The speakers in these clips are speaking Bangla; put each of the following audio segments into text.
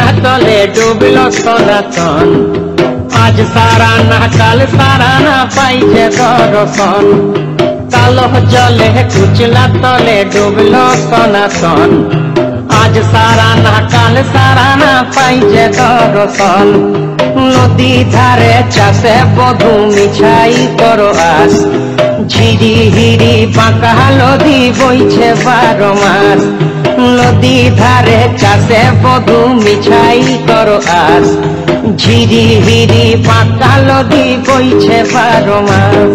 কুচলা তলে ডুবলো সনাতন। আজ সারা না কাল সারা না পাইছে দর্শন। কালো জলে কুচলা তলে ডুবলো সনাতন। আজ সারা না কাল সারা না পাইছে দর্শন। নদী ধারে চাষে বধু মিছাই করো আস। ঝিরি হিরি বাঁকা নদী বইছে 12 মাস। নদী ধারে চাষে বধু মিছাই করো আস। ঝিরি হিরি বাঁকা নদী বইছে 12 মাস।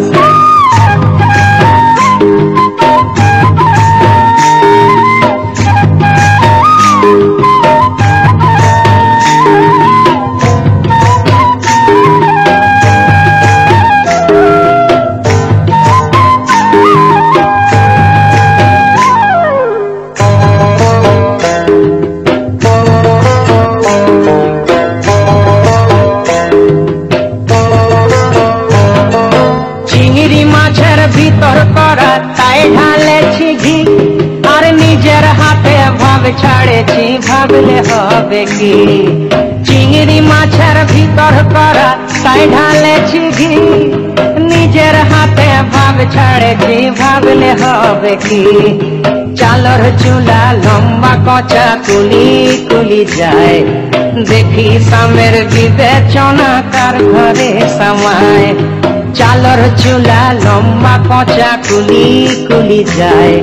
ভিতর করা তাই ঢালেছি ঘি। আর নিজের হাতে ভাব ছাড়েছি, ভাবলে হবে কি। চিংড়ি মাছের ভিতর করা তাই ঢালেছি ঘি। নিজের হাতে ভাব ছাড়েছি, ভাবলে হবে কি। চালর চুলা লম্বা কচা কুলি কুলি যায়। দেখি সামের বিবেচনা কার ঘরে সামায়। চালর চুলা লম্বা কচা কুলি কুলি যায়।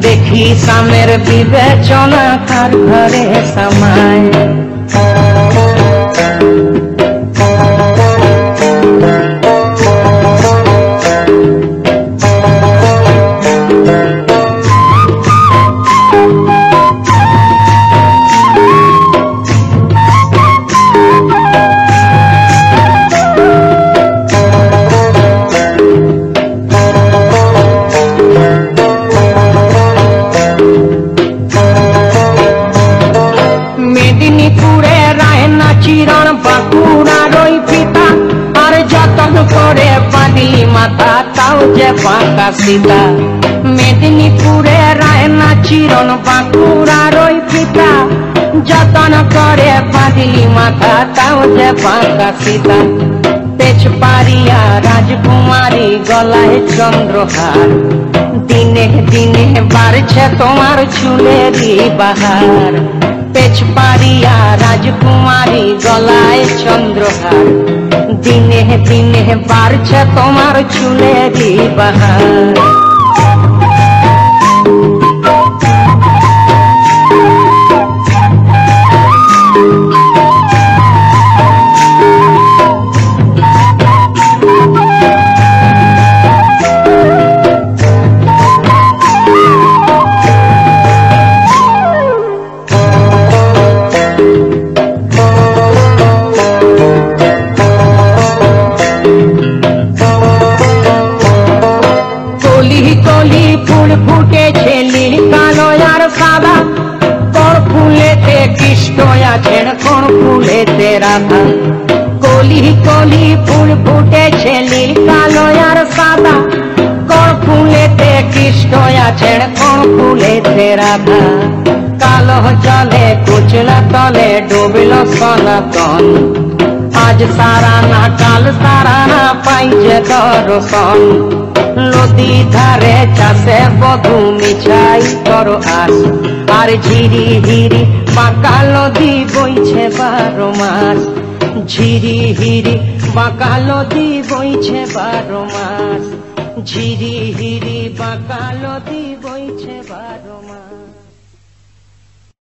দেখি সামের বিবেচনা কার ঘরে সামায়। মেদিনীপুরে রায়না চিরণ বাঁকুড়ার ওই পিতা। আর যতন করে বাঁধলি মাথা তাও যে বাঁকা সীতা। মেদিনীপুরে রায়না চিরণ বাঁকুড়ার ওই পিতা। যতন করে বাঁধলি মাথা তাও যে বাঁকা সীতা। তেজপাড়িয়া রাজকুমারী গলায় চন্দ্রহার। দিনে দিনে বাড়ছে তোমার চুলেরই বাহার। তেজপাড়িয়া রাজকুমারী গলায় চন্দ্রহার। দিনে দিনে বাড়ছে তোমার চুলেরই বাহার। কলি ফুল ফুটেছে নীল কালো আর সাদা। কোন ফুলেতে কৃষ্ণ আছেন, কোন ফুলেতে রাধা। কলি কলি ফুল ফুটেছে নীল কালো আর সাদা। কোন ফুলেতে কৃষ্ণ আছেন, কোন ফুলেতে রাধা। কালো জলে কুচলা তলে ডুবলো সনাতন। আজ সারা না কাল সারা না পাইছে দর্শন। নদী ধারে চাষে বধু মিছাই করো আস। আর ঝিরি হিরি বাঁকা নদী বইছে 12 মাস। ঝিরি হিরি বাঁকা নদী বইছে 12 মাস। ঝিরি হিরি বাঁকা নদী বইছে 12 মাস।